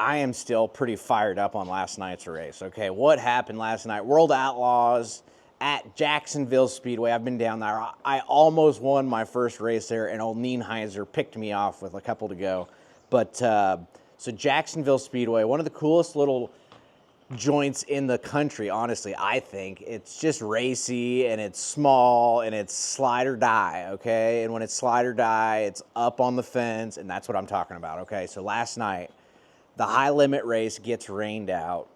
I am still pretty fired up on last night's race. Okay, what happened last night? World Outlaws at Jacksonville Speedway. I've been down there. I almost won my first race there, and old Nienheiser picked me off with a couple to go. But so Jacksonville Speedway, one of the coolest little joints in the country, honestly, I think. It's just racy, and it's small, and it's slide or die, okay? And when it's slide or die, it's up on the fence, and that's what I'm talking about, okay? So last night, the high limit race gets rained out,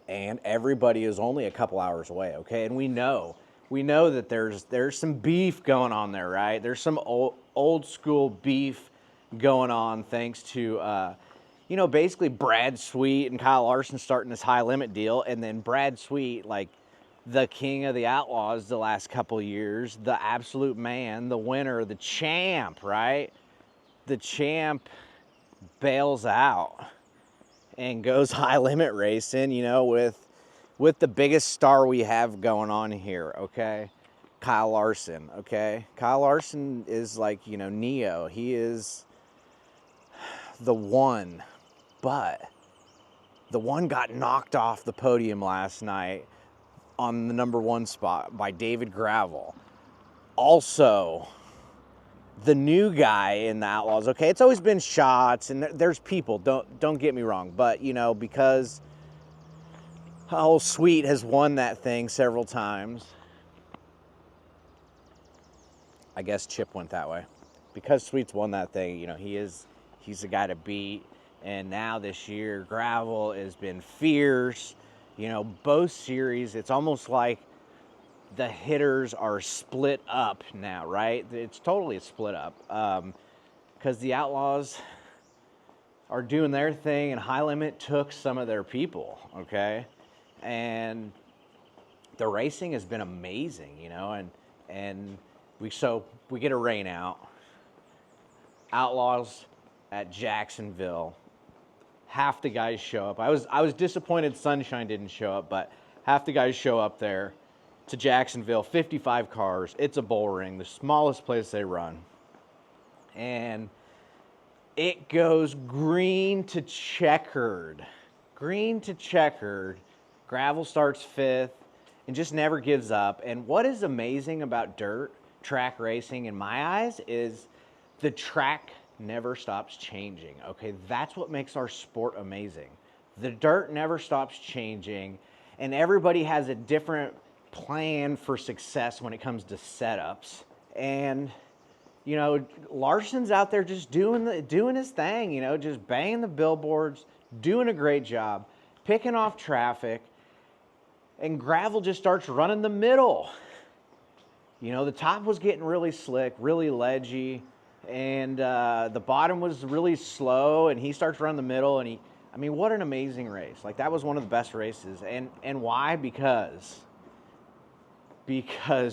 and everybody is only a couple hours away, okay? And we know that there's some beef going on there, right? There's some old school beef going on thanks to basically Brad Sweet and Kyle Larson starting this high limit deal, and then Brad Sweet, like the king of the Outlaws the last couple of years, the absolute man, the winner, the champ, right? The champ bails out and goes high limit racing, with the biggest star we have going on here, okay? Kyle Larson, okay? Kyle Larson is like, Neo. He is the one, but the one got knocked off the podium last night on the number 1 spot by David Gravel. Also, the new guy in the Outlaws, okay, it's always been shots, and there's people, don't get me wrong, but, because Sweet has won that thing several times, I guess Chip went that way. Because Sweet's won that thing, he's the guy to beat, and now this year, Gravel has been fierce, both series, it's almost like the hitters are split up now, right? It's totally split up because the Outlaws are doing their thing, and High Limit took some of their people, okay? And the racing has been amazing, and we get a rain out. Outlaws at Jacksonville. Half the guys show up. I was disappointed Sunshine didn't show up, but half the guys show up there to Jacksonville, 55 cars. It's a bull ring, the smallest place they run. And it goes green to checkered. Green to checkered. Gravel starts 5th and just never gives up. And what is amazing about dirt track racing in my eyes is the track never stops changing, okay? That's what makes our sport amazing. The dirt never stops changing, and everybody has a different plan for success when it comes to setups. And Larson's out there just doing his thing, just banging the billboards, doing a great job, picking off traffic, and Gravel just starts running the middle. The top was getting really slick, really ledgy, and the bottom was really slow, and he starts running the middle, and what an amazing race. Like, that was one of the best races. And why? Because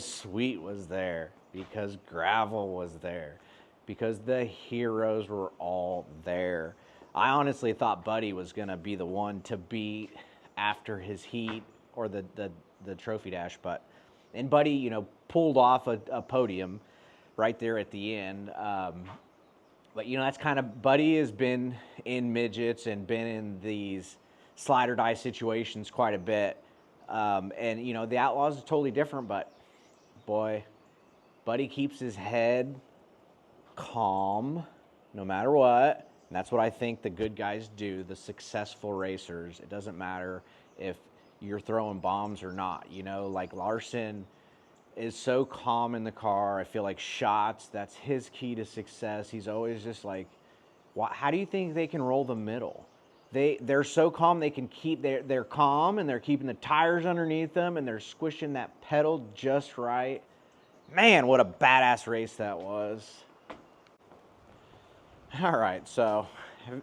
Sweet was there, because Gravel was there, because the heroes were all there. I honestly thought Buddy was going to be the one to beat after his heat or the trophy dash, and Buddy, pulled off a podium right there at the end. But, that's kind of, Buddy has been in midgets and been in these slide or die situations quite a bit. And, the Outlaws is totally different, but, boy, Buddy keeps his head calm no matter what. And that's what I think the good guys do, the successful racers. It doesn't matter if you're throwing bombs or not. Like Larson is so calm in the car. I feel like Shots, that's his key to success. He's always just like, how do you think they can roll the middle? They're so calm, they can keep, they're calm, and they're keeping the tires underneath them, and they're squishing that pedal just right. Man, what a badass race that was. All right, so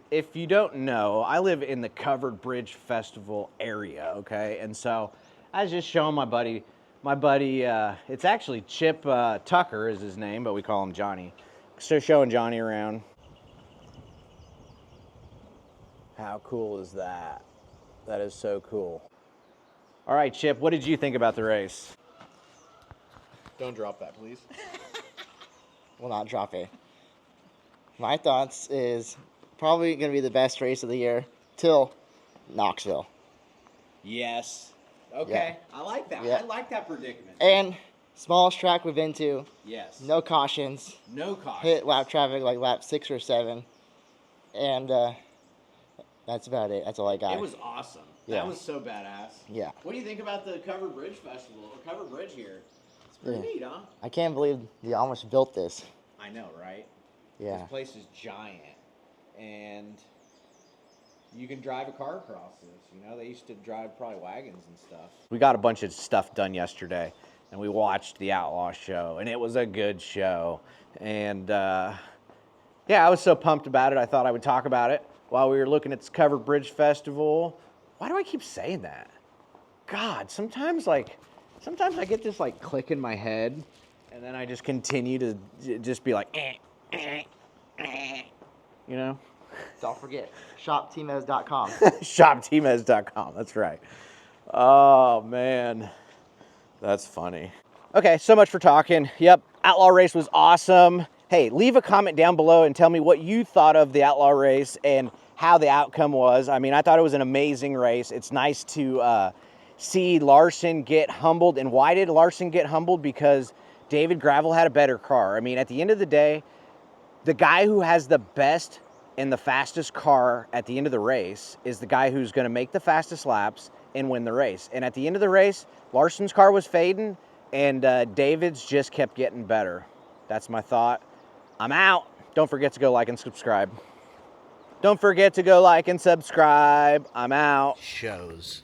if you don't know, I live in the Covered Bridge Festival area, okay? And so I was just showing my buddy, it's actually Chip Tucker is his name, but we call him Johnny. So showing Johnny around. How cool is that? That is so cool. All right, Chip, what did you think about the race? Don't drop that, please. Will not drop it. My thoughts is probably going to be the best race of the year. till Knoxville. Yes. Okay. I like that. Yeah. I like that predicament. And smallest track we've been to. Yes. No cautions. No caution. Hit lap traffic like lap 6 or 7. And that's about it. That's all I got. It was awesome. Yeah. That was so badass. Yeah. What do you think about the Covered Bridge Festival, or Covered Bridge here? It's pretty neat, huh? I can't believe they almost built this. I know, right? Yeah. This place is giant, and you can drive a car across this. You know, they used to drive probably wagons and stuff. We got a bunch of stuff done yesterday, and we watched the Outlaws show, and it was a good show. And yeah, I was so pumped about it. I thought I would talk about it while we were looking at this Covered Bridge Festival. Why do I keep saying that? God, sometimes I get this like click in my head, and then I just continue to just be like, you know? Don't forget, shoptmez.com. ShopTmez.com, that's right. Oh, man. That's funny. Okay, so much for talking. Yep, Outlaw race was awesome. Hey, leave a comment down below and tell me what you thought of the Outlaw race and how the outcome was. I mean, I thought it was an amazing race. It's nice to see Larson get humbled. And why did Larson get humbled? Because David Gravel had a better car. I mean, at the end of the day, the guy who has the best and the fastest car at the end of the race is the guy who's going to make the fastest laps and win the race. And at the end of the race, Larson's car was fading, and David's just kept getting better. That's my thought. I'm out. Don't forget to go like and subscribe. Don't forget to go like and subscribe. I'm out. Shows.